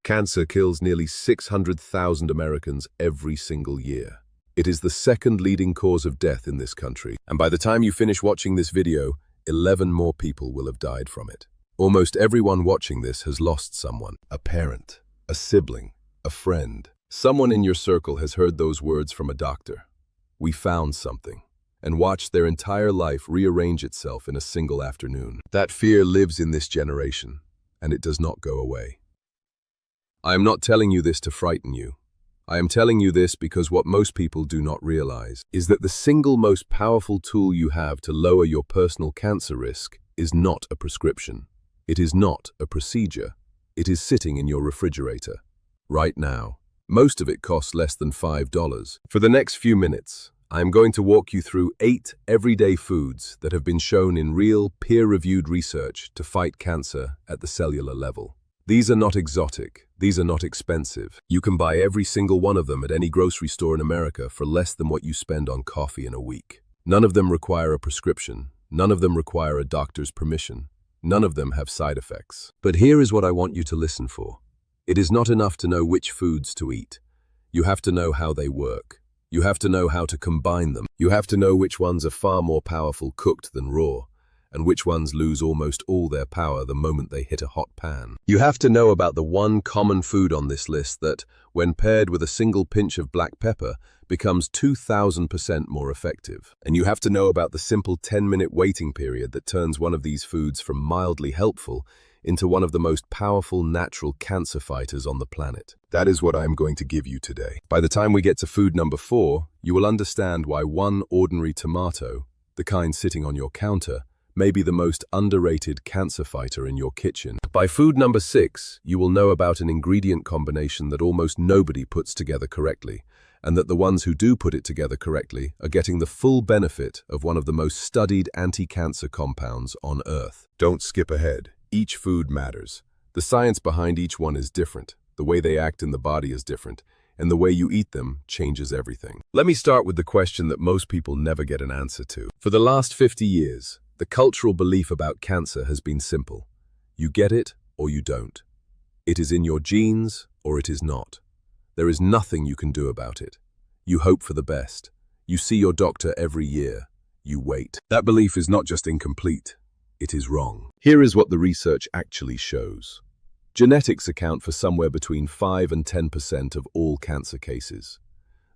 Cancer kills nearly 600,000 Americans every single year. It is the second leading cause of death in this country, and by the time you finish watching this video, 11 more people will have died from it. Almost everyone watching this has lost someone, a parent, a sibling, a friend. Someone in your circle has heard those words from a doctor. We found something, and watched their entire life rearrange itself in a single afternoon. That fear lives in this generation, and it does not go away. I am not telling you this to frighten you. I am telling you this because what most people do not realize is that the single most powerful tool you have to lower your personal cancer risk is not a prescription. It is not a procedure. It is sitting in your refrigerator, right now. Most of it costs less than $5. For the next few minutes, I am going to walk you through 8 everyday foods that have been shown in real, peer-reviewed research to fight cancer at the cellular level. These are not exotic. These are not expensive. You can buy every single one of them at any grocery store in America for less than what you spend on coffee in a week. None of them require a prescription. None of them require a doctor's permission. None of them have side effects. But here is what I want you to listen for. It is not enough to know which foods to eat. You have to know how they work. You have to know how to combine them. You have to know which ones are far more powerful cooked than raw, and which ones lose almost all their power the moment they hit a hot pan. You have to know about the one common food on this list that, when paired with a single pinch of black pepper, becomes 2,000% more effective. And you have to know about the simple 10-minute waiting period that turns one of these foods from mildly helpful into one of the most powerful natural cancer fighters on the planet. That is what I am going to give you today. By the time we get to food number 4, you will understand why one ordinary tomato, the kind sitting on your counter, may be the most underrated cancer fighter in your kitchen. By food number 6, you will know about an ingredient combination that almost nobody puts together correctly, and that the ones who do put it together correctly are getting the full benefit of one of the most studied anti-cancer compounds on Earth. Don't skip ahead. Each food matters. The science behind each one is different, the way they act in the body is different, and the way you eat them changes everything. Let me start with the question that most people never get an answer to. For the last 50 years, the cultural belief about cancer has been simple. You get it or you don't. It is in your genes or it is not. There is nothing you can do about it. You hope for the best. You see your doctor every year. You wait. That belief is not just incomplete, it is wrong. Here is what the research actually shows. Genetics account for somewhere between 5 and 10% of all cancer cases.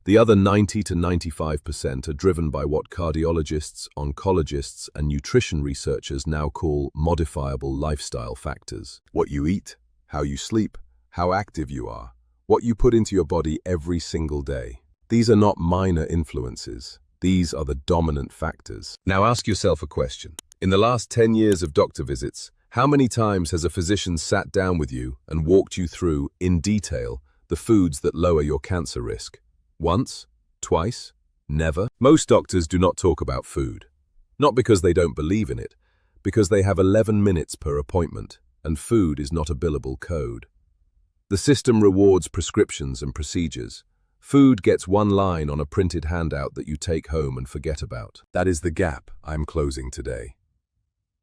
The other 90 to 95% are driven by what cardiologists, oncologists, and nutrition researchers now call modifiable lifestyle factors. What you eat, how you sleep, how active you are, what you put into your body every single day. These are not minor influences. These are the dominant factors. Now ask yourself a question. In the last 10 years of doctor visits, how many times has a physician sat down with you and walked you through, in detail, the foods that lower your cancer risk? Once? Twice? Never? Most doctors do not talk about food. Not because they don't believe in it, because they have 11 minutes per appointment, and food is not a billable code. The system rewards prescriptions and procedures. Food gets one line on a printed handout that you take home and forget about. That is the gap I'm closing today.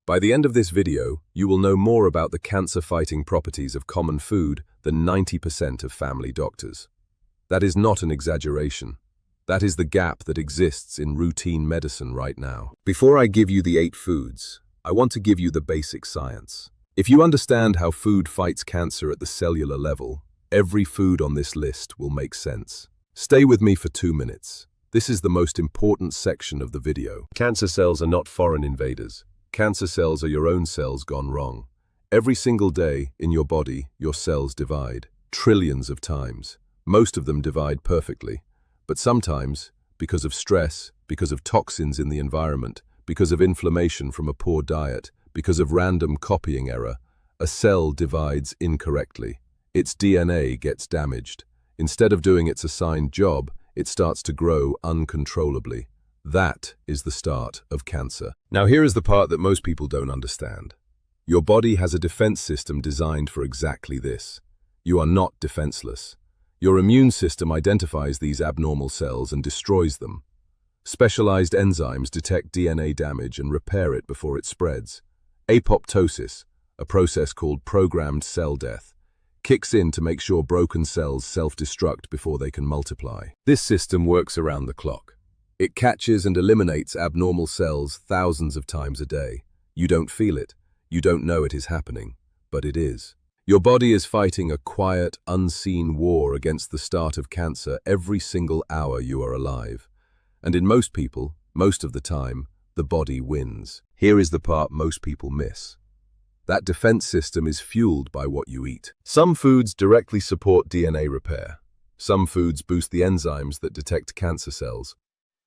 By the end of this video, you will know more about the cancer-fighting properties of common food than 90% of family doctors. That is not an exaggeration. That is the gap that exists in routine medicine right now. Before I give you the 8 foods, I want to give you the basic science. If you understand how food fights cancer at the cellular level, every food on this list will make sense. Stay with me for 2 minutes. This is the most important section of the video. Cancer cells are not foreign invaders. Cancer cells are your own cells gone wrong. Every single day in your body, your cells divide. Trillions of times. Most of them divide perfectly, but sometimes, because of stress, because of toxins in the environment, because of inflammation from a poor diet, because of random copying error, a cell divides incorrectly. Its DNA gets damaged. Instead of doing its assigned job, it starts to grow uncontrollably. That is the start of cancer. Now here is the part that most people don't understand. Your body has a defense system designed for exactly this. You are not defenseless. Your immune system identifies these abnormal cells and destroys them. Specialized enzymes detect DNA damage and repair it before it spreads. Apoptosis, a process called programmed cell death, kicks in to make sure broken cells self-destruct before they can multiply. This system works around the clock. It catches and eliminates abnormal cells thousands of times a day. You don't feel it. You don't know it is happening, but it is. Your body is fighting a quiet, unseen war against the start of cancer every single hour you are alive. And in most people, most of the time, the body wins. Here is the part most people miss. That defense system is fueled by what you eat. Some foods directly support DNA repair. Some foods boost the enzymes that detect cancer cells.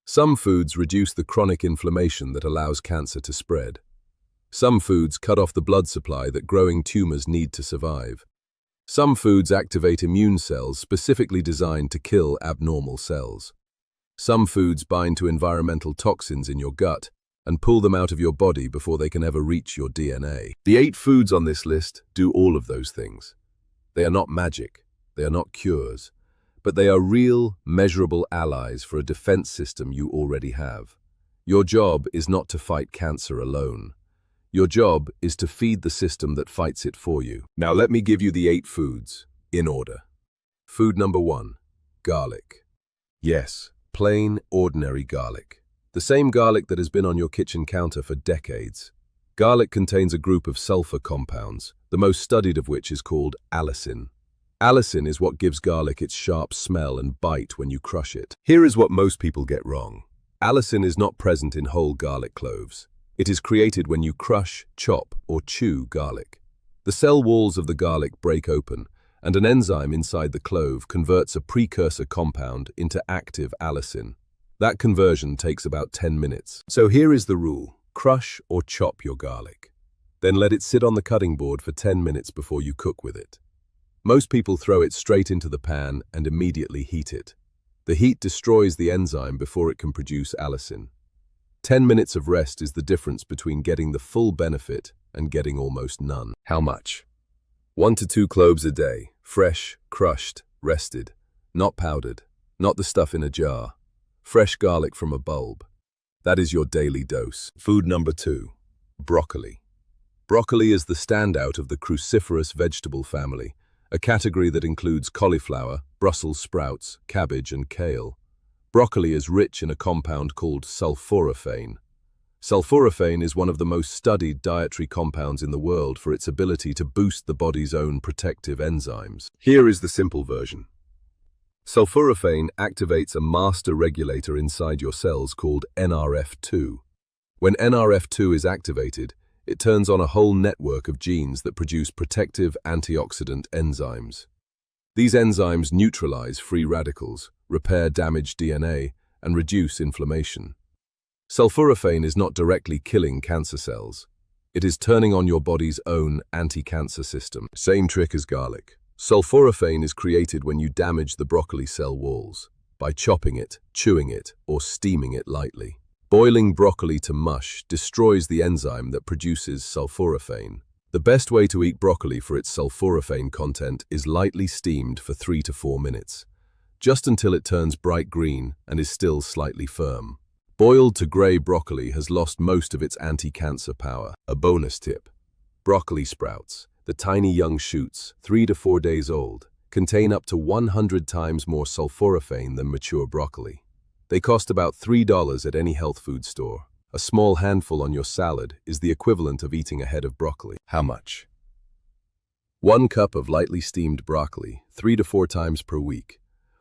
Some foods reduce the chronic inflammation that allows cancer to spread. Some foods cut off the blood supply that growing tumors need to survive. Some foods activate immune cells specifically designed to kill abnormal cells. Some foods bind to environmental toxins in your gut and pull them out of your body before they can ever reach your DNA. The 8 foods on this list do all of those things. They are not magic, they are not cures, but they are real, measurable allies for a defense system you already have. Your job is not to fight cancer alone. Your job is to feed the system that fights it for you. Now let me give you the 8 foods, in order. Food number 1, garlic. Yes, plain, ordinary garlic. The same garlic that has been on your kitchen counter for decades. Garlic contains a group of sulfur compounds, the most studied of which is called allicin. Allicin is what gives garlic its sharp smell and bite when you crush it. Here is what most people get wrong. Allicin is not present in whole garlic cloves. It is created when you crush, chop, or chew garlic. The cell walls of the garlic break open, and an enzyme inside the clove converts a precursor compound into active allicin. That conversion takes about 10 minutes. So here is the rule. Crush or chop your garlic. Then let it sit on the cutting board for 10 minutes before you cook with it. Most people throw it straight into the pan and immediately heat it. The heat destroys the enzyme before it can produce allicin. 10 minutes of rest is the difference between getting the full benefit and getting almost none. How much? 1 to 2 cloves a day, fresh, crushed, rested, not powdered, not the stuff in a jar. Fresh garlic from a bulb. That is your daily dose. Food number 2, broccoli. Broccoli is the standout of the cruciferous vegetable family, a category that includes cauliflower, Brussels sprouts, cabbage, and kale. Broccoli is rich in a compound called sulforaphane. Sulforaphane is one of the most studied dietary compounds in the world for its ability to boost the body's own protective enzymes. Here is the simple version. Sulforaphane activates a master regulator inside your cells called NRF2. When NRF2 is activated, it turns on a whole network of genes that produce protective antioxidant enzymes. These enzymes neutralize free radicals, repair damaged DNA, and reduce inflammation. Sulforaphane is not directly killing cancer cells. It is turning on your body's own anti-cancer system. Same trick as garlic. Sulforaphane is created when you damage the broccoli cell walls, by chopping it, chewing it, or steaming it lightly. Boiling broccoli to mush destroys the enzyme that produces sulforaphane. The best way to eat broccoli for its sulforaphane content is lightly steamed for 3 to 4 minutes, just until it turns bright green and is still slightly firm. Boiled to grey broccoli has lost most of its anti-cancer power. A bonus tip. Broccoli sprouts, the tiny young shoots, 3 to 4 days old, contain up to 100 times more sulforaphane than mature broccoli. They cost about $3 at any health food store. A small handful on your salad is the equivalent of eating a head of broccoli. How much? 1 cup of lightly steamed broccoli, 3 to 4 times per week,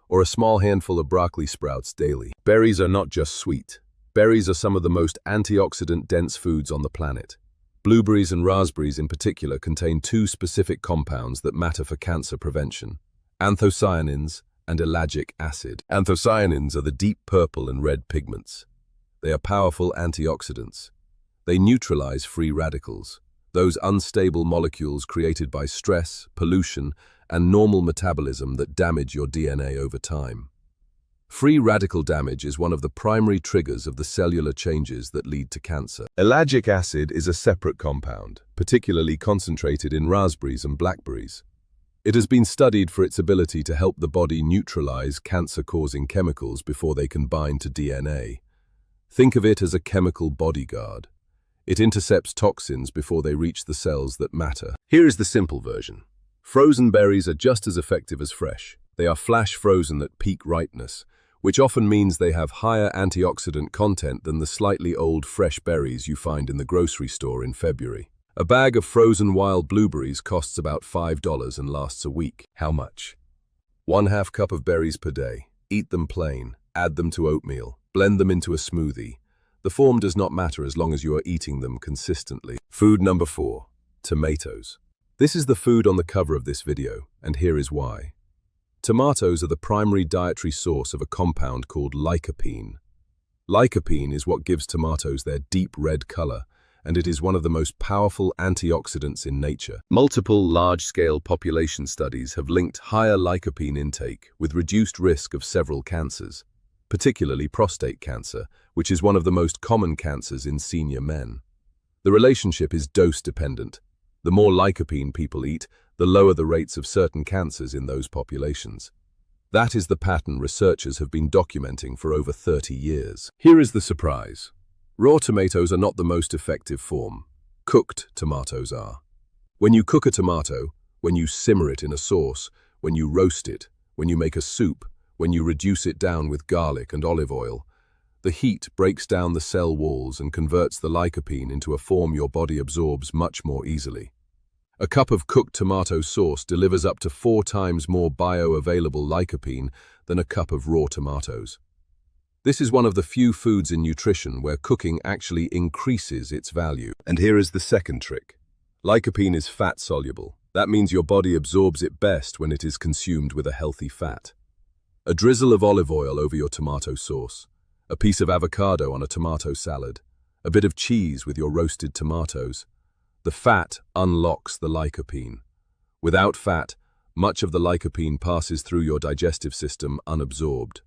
or a small handful of broccoli sprouts daily. Berries are not just sweet. Berries are some of the most antioxidant-dense foods on the planet. Blueberries and raspberries in particular contain 2 specific compounds that matter for cancer prevention: anthocyanins and ellagic acid. Anthocyanins are the deep purple and red pigments. They are powerful antioxidants. They neutralize free radicals, those unstable molecules created by stress, pollution, and normal metabolism that damage your DNA over time. Free radical damage is one of the primary triggers of the cellular changes that lead to cancer. Ellagic acid is a separate compound, particularly concentrated in raspberries and blackberries. It has been studied for its ability to help the body neutralize cancer-causing chemicals before they can bind to DNA. Think of it as a chemical bodyguard. It intercepts toxins before they reach the cells that matter. Here is the simple version. Frozen berries are just as effective as fresh. They are flash frozen at peak ripeness, which often means they have higher antioxidant content than the slightly old fresh berries you find in the grocery store in February. A bag of frozen wild blueberries costs about $5 and lasts a week. How much? 1/2 cup of berries per day. Eat them plain. Add them to oatmeal. Blend them into a smoothie. The form does not matter as long as you are eating them consistently. Food number 4. Tomatoes. This is the food on the cover of this video, and here is why. Tomatoes are the primary dietary source of a compound called lycopene. Lycopene is what gives tomatoes their deep red color, and it is one of the most powerful antioxidants in nature. Multiple large-scale population studies have linked higher lycopene intake with reduced risk of several cancers, particularly prostate cancer, which is one of the most common cancers in senior men. The relationship is dose-dependent. The more lycopene people eat, the lower the rates of certain cancers in those populations. That is the pattern researchers have been documenting for over 30 years. Here is the surprise. Raw tomatoes are not the most effective form. Cooked tomatoes are. When you cook a tomato, when you simmer it in a sauce, when you roast it, when you make a soup, when you reduce it down with garlic and olive oil, the heat breaks down the cell walls and converts the lycopene into a form your body absorbs much more easily. A cup of cooked tomato sauce delivers up to 4 times more bioavailable lycopene than a cup of raw tomatoes. This is one of the few foods in nutrition where cooking actually increases its value. And here is the second trick. Lycopene is fat-soluble. That means your body absorbs it best when it is consumed with a healthy fat. A drizzle of olive oil over your tomato sauce, a piece of avocado on a tomato salad, a bit of cheese with your roasted tomatoes. The fat unlocks the lycopene. Without fat, much of the lycopene passes through your digestive system unabsorbed.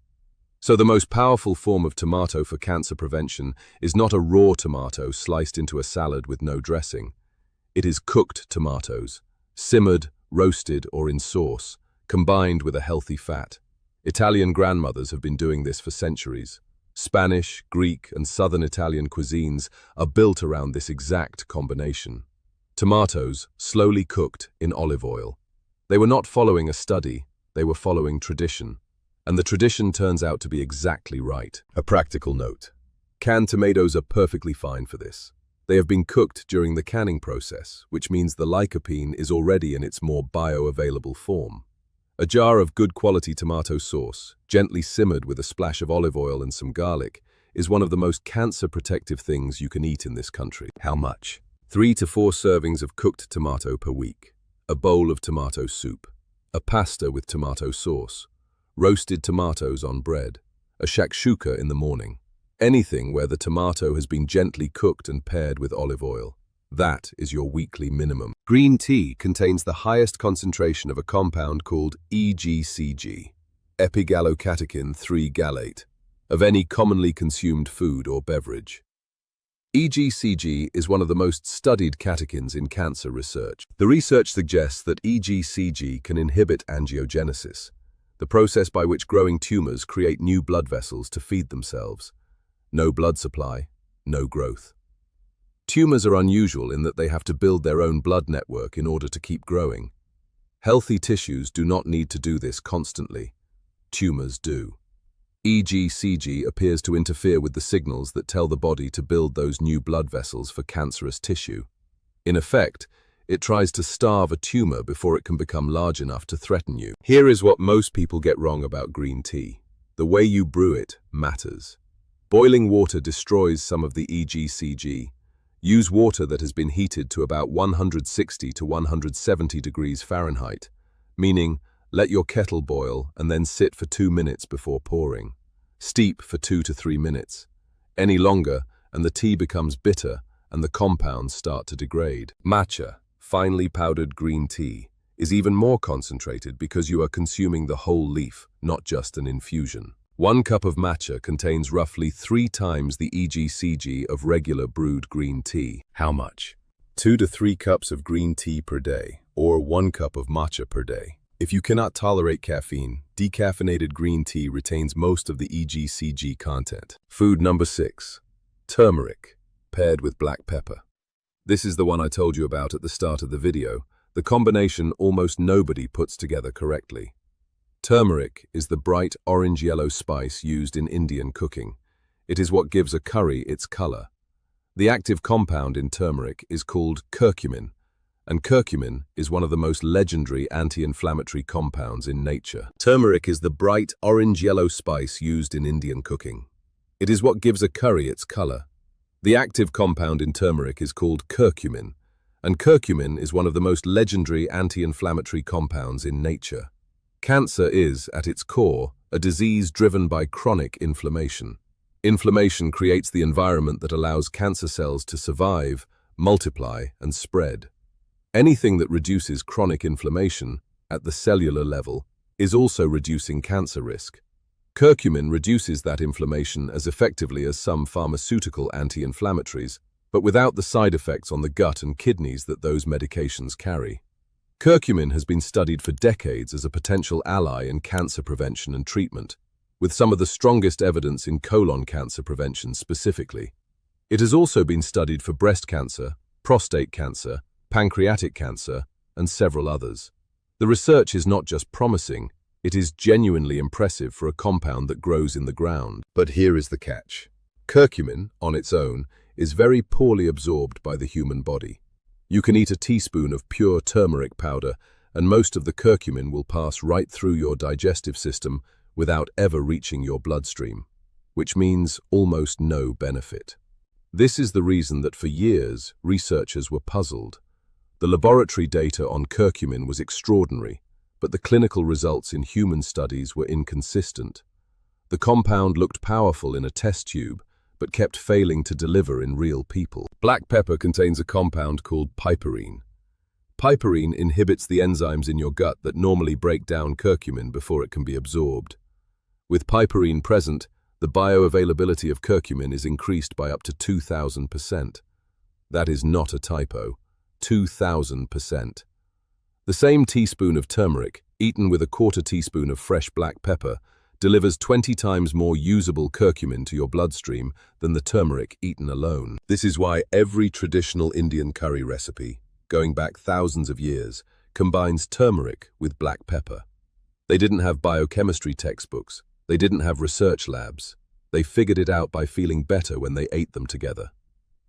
So the most powerful form of tomato for cancer prevention is not a raw tomato sliced into a salad with no dressing. It is cooked tomatoes, simmered, roasted, or in sauce, combined with a healthy fat. Italian grandmothers have been doing this for centuries. Spanish, Greek, and southern Italian cuisines are built around this exact combination. Tomatoes, slowly cooked in olive oil. They were not following a study, they were following tradition. And the tradition turns out to be exactly right. A practical note. Canned tomatoes are perfectly fine for this. They have been cooked during the canning process, which means the lycopene is already in its more bioavailable form. A jar of good quality tomato sauce, gently simmered with a splash of olive oil and some garlic, is one of the most cancer-protective things you can eat in this country. How much? 3 to 4 servings of cooked tomato per week. A bowl of tomato soup. A pasta with tomato sauce. Roasted tomatoes on bread. A shakshuka in the morning. Anything where the tomato has been gently cooked and paired with olive oil. That is your weekly minimum. Green tea contains the highest concentration of a compound called EGCG, epigallocatechin 3-gallate, of any commonly consumed food or beverage. EGCG is one of the most studied catechins in cancer research. The research suggests that EGCG can inhibit angiogenesis, the process by which growing tumors create new blood vessels to feed themselves. No blood supply, no growth. Tumors are unusual in that they have to build their own blood network in order to keep growing. Healthy tissues do not need to do this constantly. Tumors do. EGCG appears to interfere with the signals that tell the body to build those new blood vessels for cancerous tissue. In effect, it tries to starve a tumor before it can become large enough to threaten you. Here is what most people get wrong about green tea. The way you brew it matters. Boiling water destroys some of the EGCG. Use water that has been heated to about 160 to 170 degrees Fahrenheit, meaning let your kettle boil and then sit for 2 minutes before pouring. Steep for 2 to 3 minutes. Any longer, and the tea becomes bitter and the compounds start to degrade. Matcha, finely powdered green tea, is even more concentrated because you are consuming the whole leaf, not just an infusion. 1 cup of matcha contains roughly 3 times the EGCG of regular brewed green tea. How much? 2 to 3 cups of green tea per day, or 1 cup of matcha per day. If you cannot tolerate caffeine, decaffeinated green tea retains most of the EGCG content. Food number 6. Turmeric, paired with black pepper. This is the one I told you about at the start of the video, the combination almost nobody puts together correctly. Turmeric is the bright orange-yellow spice used in Indian cooking. It is what gives a curry its color. The active compound in turmeric is called curcumin, and curcumin is one of the most legendary anti-inflammatory compounds in nature. Turmeric is the bright orange-yellow spice used in Indian cooking. It is what gives a curry its color. The active compound in turmeric is called curcumin, and curcumin is one of the most legendary anti-inflammatory compounds in nature. Cancer is, at its core, a disease driven by chronic inflammation. Inflammation creates the environment that allows cancer cells to survive, multiply, and spread. Anything that reduces chronic inflammation at the cellular level is also reducing cancer risk. Curcumin reduces that inflammation as effectively as some pharmaceutical anti-inflammatories, but without the side effects on the gut and kidneys that those medications carry. Curcumin has been studied for decades as a potential ally in cancer prevention and treatment, with some of the strongest evidence in colon cancer prevention specifically. It has also been studied for breast cancer, prostate cancer, pancreatic cancer, and several others. The research is not just promising, it is genuinely impressive for a compound that grows in the ground. But here is the catch. Curcumin, on its own, is very poorly absorbed by the human body. You can eat a teaspoon of pure turmeric powder, and most of the curcumin will pass right through your digestive system without ever reaching your bloodstream, which means almost no benefit. This is the reason that for years, researchers were puzzled. The laboratory data on curcumin was extraordinary, but the clinical results in human studies were inconsistent. The compound looked powerful in a test tube, but kept failing to deliver in real people. Black pepper contains a compound called piperine. Piperine inhibits the enzymes in your gut that normally break down curcumin before it can be absorbed. With piperine present, the bioavailability of curcumin is increased by up to 2,000%. That is not a typo. 2,000%. The same teaspoon of turmeric, eaten with a quarter teaspoon of fresh black pepper, delivers 20 times more usable curcumin to your bloodstream than the turmeric eaten alone. This is why every traditional Indian curry recipe, going back thousands of years, combines turmeric with black pepper. They didn't have biochemistry textbooks. They didn't have research labs. They figured it out by feeling better when they ate them together.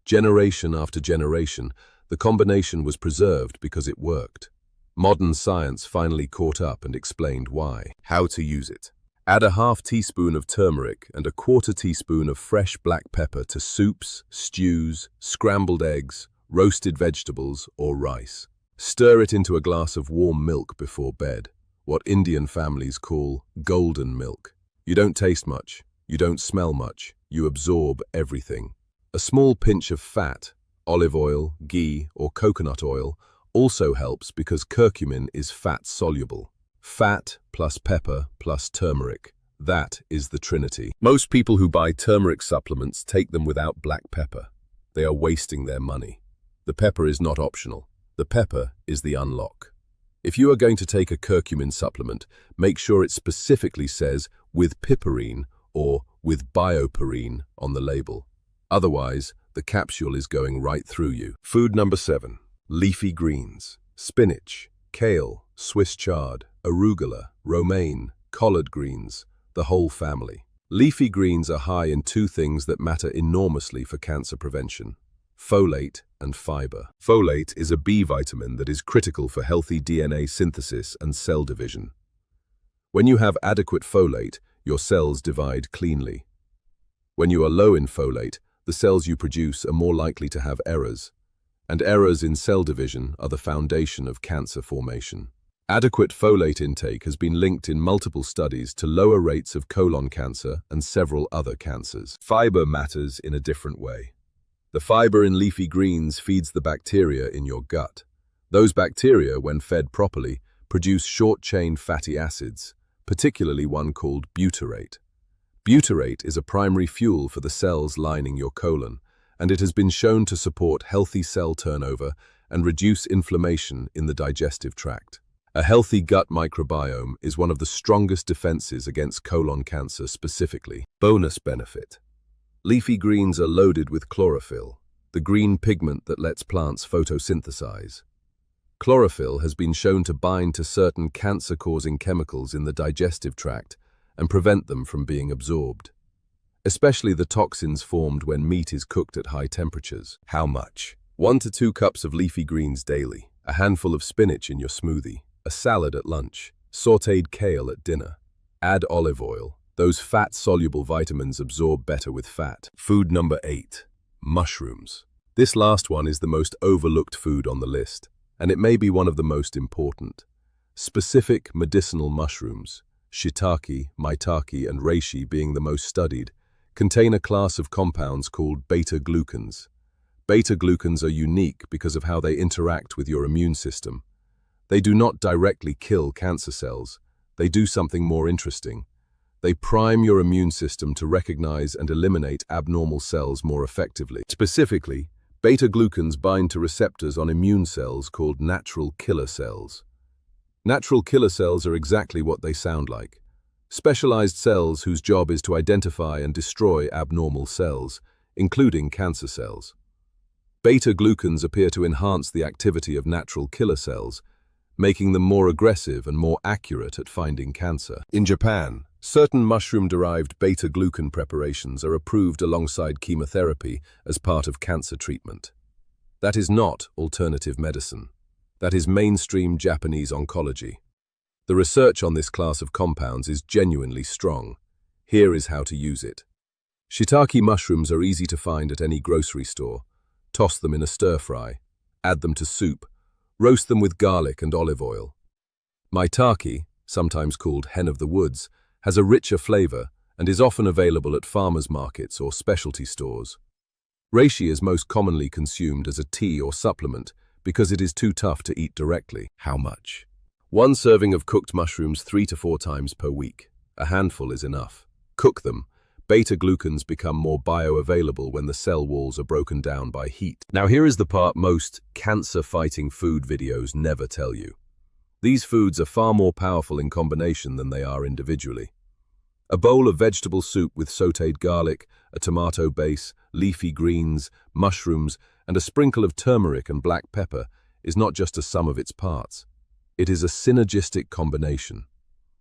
Generation after generation, the combination was preserved because it worked. Modern science finally caught up and explained why. How to use it. Add a half teaspoon of turmeric and a quarter teaspoon of fresh black pepper to soups, stews, scrambled eggs, roasted vegetables, or rice. Stir it into a glass of warm milk before bed, what Indian families call golden milk. You don't taste much, you don't smell much, you absorb everything. A small pinch of fat, olive oil, ghee, or coconut oil, also helps because curcumin is fat-soluble. Fat plus pepper plus turmeric. That is the trinity. Most people who buy turmeric supplements take them without black pepper. They are wasting their money. The pepper is not optional. The pepper is the unlock. If you are going to take a curcumin supplement, make sure it specifically says with piperine or with bioperine on the label. Otherwise, the capsule is going right through you. Food number 7. Leafy greens. Spinach, kale, Swiss chard, arugula, romaine, collard greens, the whole family. Leafy greens are high in two things that matter enormously for cancer prevention: folate and fiber. Folate is a B vitamin that is critical for healthy DNA synthesis and cell division. When you have adequate folate, your cells divide cleanly. When you are low in folate, the cells you produce are more likely to have errors, and errors in cell division are the foundation of cancer formation. Adequate folate intake has been linked in multiple studies to lower rates of colon cancer and several other cancers. Fiber matters in a different way. The fiber in leafy greens feeds the bacteria in your gut. Those bacteria, when fed properly, produce short-chain fatty acids, particularly one called butyrate. Butyrate is a primary fuel for the cells lining your colon, and it has been shown to support healthy cell turnover and reduce inflammation in the digestive tract. A healthy gut microbiome is one of the strongest defenses against colon cancer specifically. Bonus benefit. Leafy greens are loaded with chlorophyll, the green pigment that lets plants photosynthesize. Chlorophyll has been shown to bind to certain cancer-causing chemicals in the digestive tract and prevent them from being absorbed, especially the toxins formed when meat is cooked at high temperatures. How much? 1 to 2 cups of leafy greens daily, a handful of spinach in your smoothie, a salad at lunch, sautéed kale at dinner. Add olive oil. Those fat-soluble vitamins absorb better with fat. Food number 8. Mushrooms. This last one is the most overlooked food on the list, and it may be one of the most important. Specific medicinal mushrooms, shiitake, maitake, and reishi being the most studied, contain a class of compounds called beta-glucans. Beta-glucans are unique because of how they interact with your immune system. They do not directly kill cancer cells. They do something more interesting. They prime your immune system to recognize and eliminate abnormal cells more effectively. Specifically, beta-glucans bind to receptors on immune cells called natural killer cells. Natural killer cells are exactly what they sound like. Specialized cells whose job is to identify and destroy abnormal cells, including cancer cells. Beta-glucans appear to enhance the activity of natural killer cells, making them more aggressive and more accurate at finding cancer. In Japan, certain mushroom-derived beta-glucan preparations are approved alongside chemotherapy as part of cancer treatment. That is not alternative medicine. That is mainstream Japanese oncology. The research on this class of compounds is genuinely strong. Here is how to use it. Shiitake mushrooms are easy to find at any grocery store. Toss them in a stir-fry. Add them to soup. Roast them with garlic and olive oil. Maitake, sometimes called hen of the woods, has a richer flavor and is often available at farmers' markets or specialty stores. Reishi is most commonly consumed as a tea or supplement because it is too tough to eat directly. How much? 1 serving of cooked mushrooms 3 to 4 times per week. A handful is enough. Cook them. Beta-glucans become more bioavailable when the cell walls are broken down by heat. Now here is the part most cancer-fighting food videos never tell you. These foods are far more powerful in combination than they are individually. A bowl of vegetable soup with sautéed garlic, a tomato base, leafy greens, mushrooms, and a sprinkle of turmeric and black pepper is not just a sum of its parts. It is a synergistic combination.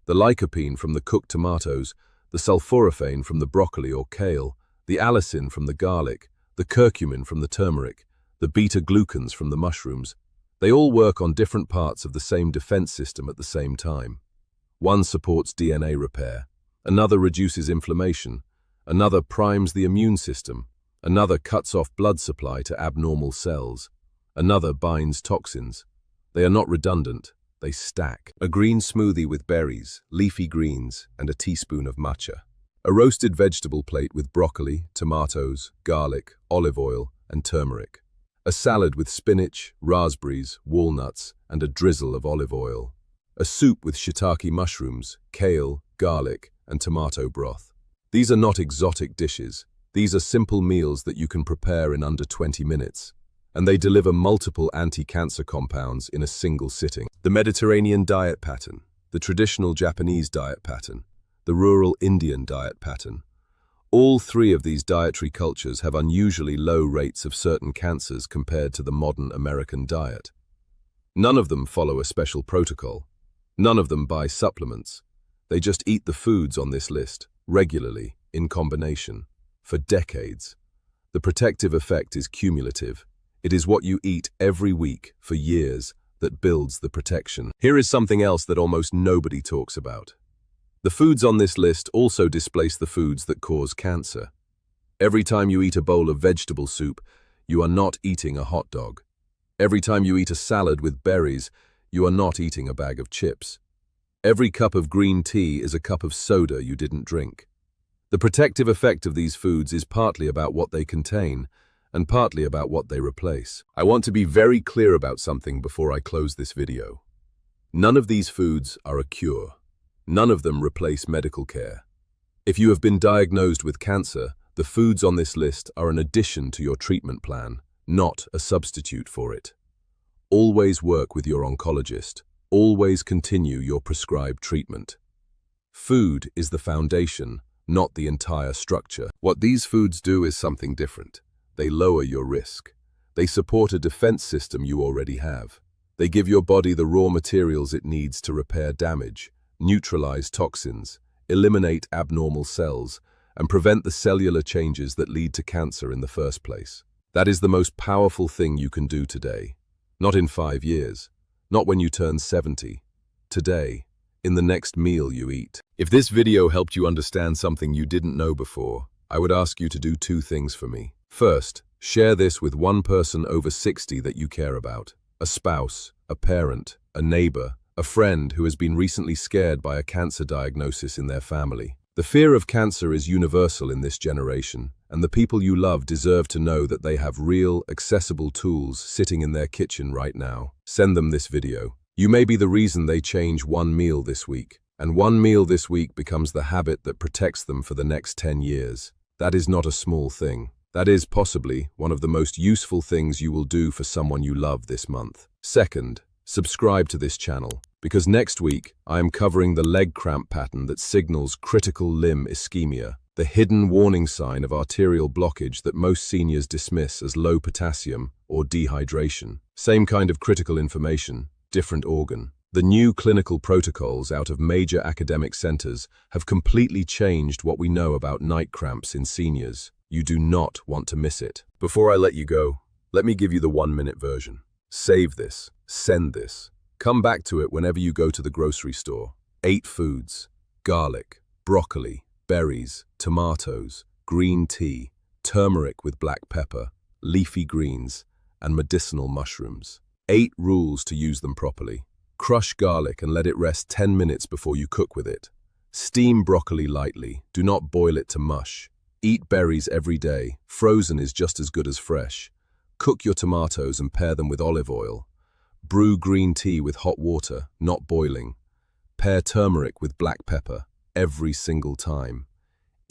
The lycopene from the cooked tomatoes, the sulforaphane from the broccoli or kale, the allicin from the garlic, the curcumin from the turmeric, the beta-glucans from the mushrooms, they all work on different parts of the same defense system at the same time. One supports DNA repair, another reduces inflammation, another primes the immune system, another cuts off blood supply to abnormal cells, another binds toxins. They are not redundant, they stack. A green smoothie with berries, leafy greens, and a teaspoon of matcha. A roasted vegetable plate with broccoli, tomatoes, garlic, olive oil, and turmeric. A salad with spinach, raspberries, walnuts, and a drizzle of olive oil. A soup with shiitake mushrooms, kale, garlic, and tomato broth. These are not exotic dishes. These are simple meals that you can prepare in under 20 minutes. And they deliver multiple anti-cancer compounds in a single sitting. The Mediterranean diet pattern, the traditional Japanese diet pattern, the rural Indian diet pattern. All three of these dietary cultures have unusually low rates of certain cancers compared to the modern American diet. None of them follow a special protocol. None of them buy supplements. They just eat the foods on this list, regularly, in combination, for decades. The protective effect is cumulative. It is what you eat every week for years that builds the protection. Here is something else that almost nobody talks about. The foods on this list also displace the foods that cause cancer. Every time you eat a bowl of vegetable soup, you are not eating a hot dog. Every time you eat a salad with berries, you are not eating a bag of chips. Every cup of green tea is a cup of soda you didn't drink. The protective effect of these foods is partly about what they contain, and partly about what they replace. I want to be very clear about something before I close this video. None of these foods are a cure. None of them replace medical care. If you have been diagnosed with cancer, the foods on this list are an addition to your treatment plan, not a substitute for it. Always work with your oncologist. Always continue your prescribed treatment. Food is the foundation, not the entire structure. What these foods do is something different. They lower your risk. They support a defense system you already have. They give your body the raw materials it needs to repair damage, neutralize toxins, eliminate abnormal cells, and prevent the cellular changes that lead to cancer in the first place. That is the most powerful thing you can do today. Not in 5 years, not when you turn 70. Today, in the next meal you eat. If this video helped you understand something you didn't know before, I would ask you to do 2 things for me. First, share this with one person over 60 that you care about. A spouse, a parent, a neighbor, a friend who has been recently scared by a cancer diagnosis in their family. The fear of cancer is universal in this generation, and the people you love deserve to know that they have real, accessible tools sitting in their kitchen right now. Send them this video. You may be the reason they change one meal this week, and one meal this week becomes the habit that protects them for the next 10 years. That is not a small thing. That is possibly one of the most useful things you will do for someone you love this month. Second, subscribe to this channel, because next week I am covering the leg cramp pattern that signals critical limb ischemia, the hidden warning sign of arterial blockage that most seniors dismiss as low potassium or dehydration. Same kind of critical information, different organ. The new clinical protocols out of major academic centers have completely changed what we know about night cramps in seniors. You do not want to miss it. Before I let you go, let me give you the 1-minute version. Save this. Send this. Come back to it whenever you go to the grocery store. 8 foods: garlic, broccoli, berries, tomatoes, green tea, turmeric with black pepper, leafy greens, and medicinal mushrooms. 8 rules to use them properly. Crush garlic and let it rest 10 minutes before you cook with it. Steam broccoli lightly. Do not boil it to mush. Eat berries every day. Frozen is just as good as fresh. Cook your tomatoes and pair them with olive oil. Brew green tea with hot water, not boiling. Pair turmeric with black pepper every single time.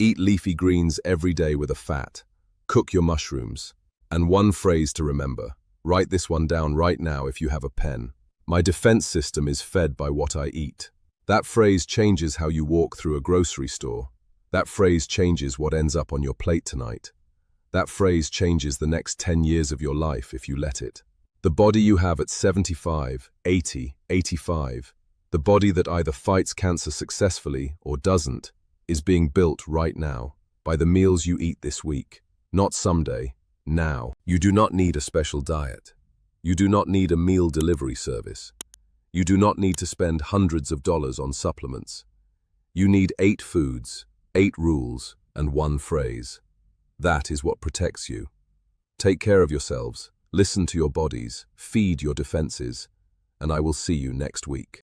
Eat leafy greens every day with a fat. Cook your mushrooms. And one phrase to remember. Write this one down right now if you have a pen. My defense system is fed by what I eat. That phrase changes how you walk through a grocery store. That phrase changes what ends up on your plate tonight. That phrase changes the next 10 years of your life if you let it. The body you have at 75, 80, 85, the body that either fights cancer successfully or doesn't, is being built right now by the meals you eat this week. Not someday, now. You do not need a special diet. You do not need a meal delivery service. You do not need to spend hundreds of dollars on supplements. You need 8 foods, 8 rules, and 1 phrase. That is what protects you. Take care of yourselves, listen to your bodies, feed your defenses, and I will see you next week.